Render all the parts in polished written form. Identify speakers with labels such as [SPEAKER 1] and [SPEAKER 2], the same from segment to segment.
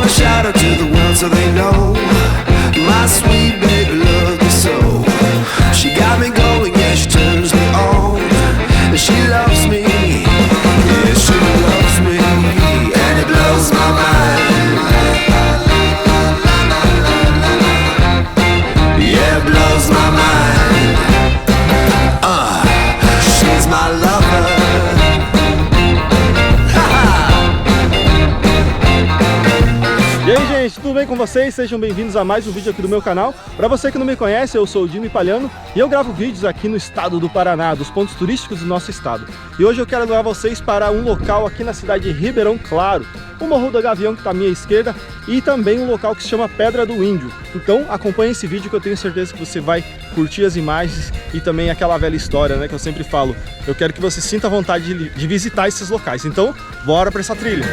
[SPEAKER 1] Shout out to the world so they know my sweet baby loves me so. She got me going, yeah, she turns me on. And she loves me, yeah, she loves me. And it blows my mind. Yeah, it blows my mind. She's my lover.
[SPEAKER 2] E aí, gente, tudo bem com vocês? Sejam bem-vindos a mais um vídeo aqui do meu canal. Para você que não me conhece, eu sou o Jimmy Palhano e eu gravo vídeos aqui no estado do Paraná, dos pontos turísticos do nosso estado. E hoje eu quero levar vocês para um local aqui na cidade de Ribeirão Claro, o Morro do Gavião, que está à minha esquerda, e também um local que se chama Pedra do Índio. Então acompanhe esse vídeo que eu tenho certeza que você vai curtir as imagens e também aquela velha história, né, que eu sempre falo. Eu quero que você sinta vontade de visitar esses locais. Então, bora para essa trilha!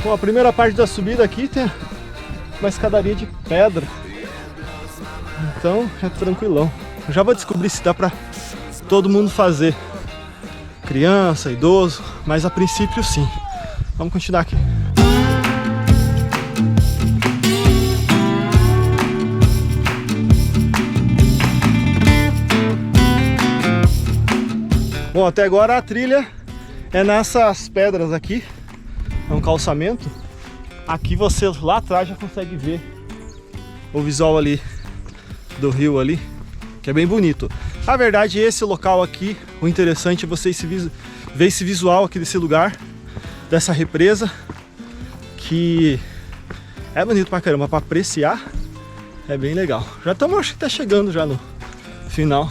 [SPEAKER 2] Bom, a primeira parte da subida aqui tem uma escadaria de pedra, então é tranquilão. Eu já vou descobrir se dá pra todo mundo fazer, criança, idoso, mas a princípio sim. Vamos continuar aqui. Bom, até agora a trilha é nessas pedras aqui. É um calçamento. Aqui você lá atrás já consegue ver o visual ali do rio ali, que é bem bonito. Na verdade, esse local aqui, o interessante é você ver esse visual aqui desse lugar, dessa represa, que é bonito pra caramba, pra apreciar é bem legal. Já estamos, acho que tá chegando já no final.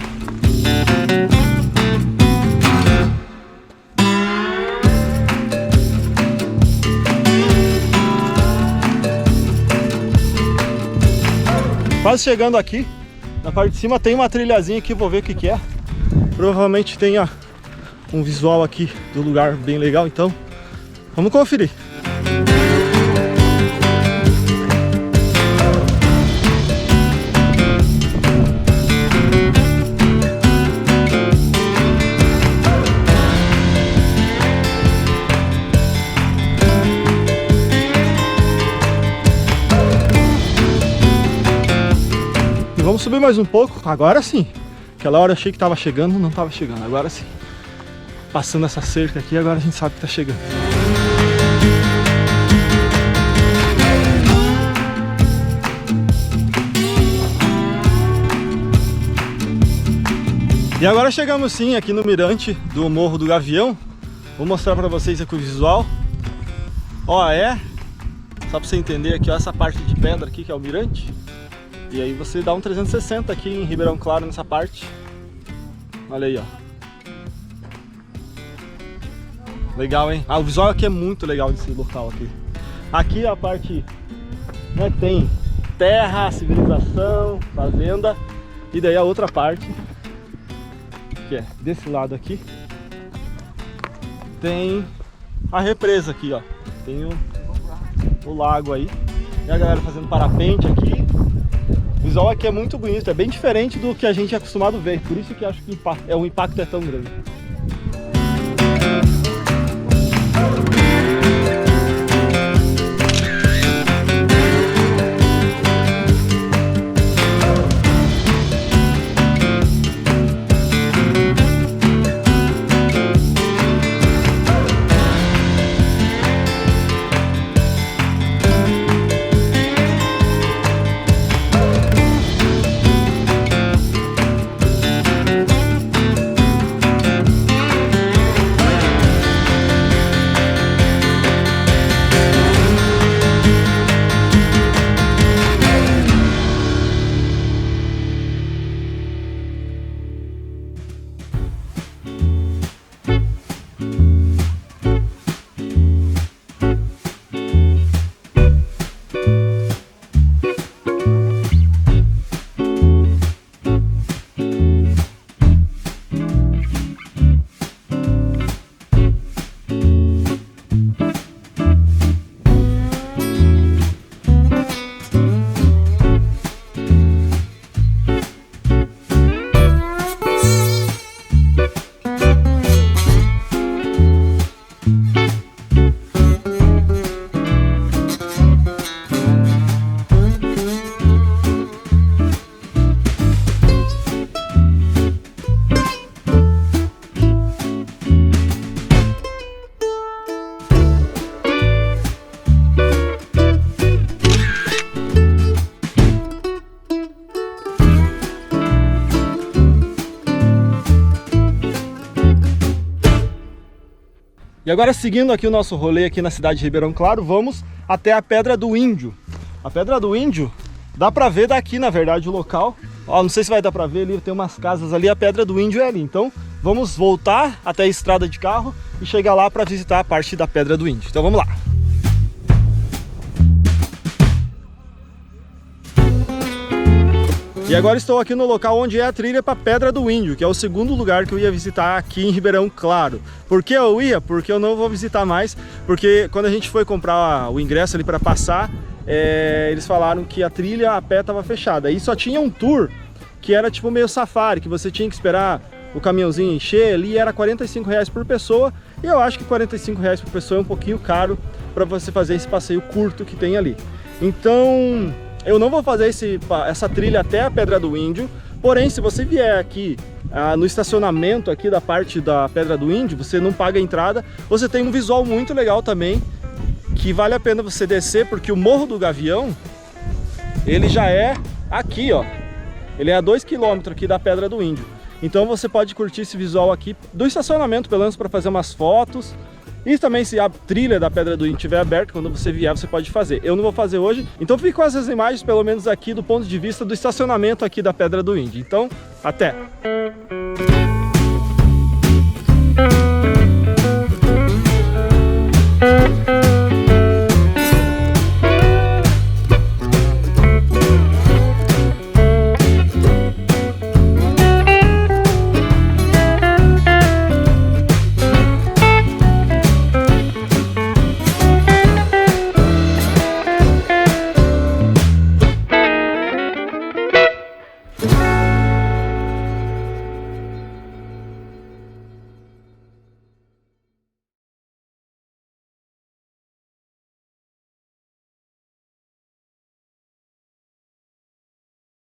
[SPEAKER 2] Quase chegando aqui, na parte de cima tem uma trilhazinha aqui, vou ver o que é. Provavelmente tenha um visual aqui do lugar bem legal, então vamos conferir. Vamos subir mais um pouco, agora sim. Aquela hora eu achei que estava chegando, não estava chegando, agora sim. Passando essa cerca aqui, agora a gente sabe que está chegando. E agora chegamos sim aqui no mirante do Morro do Gavião. Vou mostrar para vocês aqui o visual. Ó, só para você entender aqui, ó, essa parte de pedra aqui que é o mirante. E aí você dá um 360 aqui em Ribeirão Claro, nessa parte. Olha aí, ó. Legal, hein? O visual aqui é muito legal desse local aqui. Aqui a parte, né, tem terra, civilização, fazenda. E daí a outra parte, que é desse lado aqui, tem a represa aqui, ó. Tem o lago aí. E a galera fazendo parapente aqui. O visual aqui é muito bonito, é bem diferente do que a gente é acostumado a ver, por isso que acho que o impacto é tão grande. E agora, seguindo aqui o nosso rolê aqui na cidade de Ribeirão Claro, vamos até a Pedra do Índio. A Pedra do Índio, dá pra ver daqui, na verdade, o local. Ó, não sei se vai dar pra ver ali, tem umas casas ali, a Pedra do Índio é ali. Então, vamos voltar até a estrada de carro e chegar lá pra visitar a parte da Pedra do Índio. Então, vamos lá. E agora estou aqui no local onde é a trilha para Pedra do Índio, que é o segundo lugar que eu ia visitar aqui em Ribeirão Claro. Por que eu ia? Porque eu não vou visitar mais, porque quando a gente foi comprar o ingresso ali para passar, eles falaram que a trilha a pé estava fechada. E só tinha um tour que era tipo meio safari, que você tinha que esperar o caminhãozinho encher ali, e era R$45 por pessoa. E eu acho que R$45 por pessoa é um pouquinho caro para você fazer esse passeio curto que tem ali. Então, eu não vou fazer essa trilha até a Pedra do Índio, porém, se você vier aqui no estacionamento aqui da parte da Pedra do Índio, você não paga a entrada, você tem um visual muito legal também, que vale a pena você descer, porque o Morro do Gavião, ele já é aqui, ó, ele é a 2 km aqui da Pedra do Índio. Então você pode curtir esse visual aqui do estacionamento, pelo menos para fazer umas fotos. E também, se a trilha da Pedra do Índio estiver aberta, quando você vier, você pode fazer. Eu não vou fazer hoje, então fique com essas imagens, pelo menos aqui do ponto de vista do estacionamento aqui da Pedra do Índio. Então, até!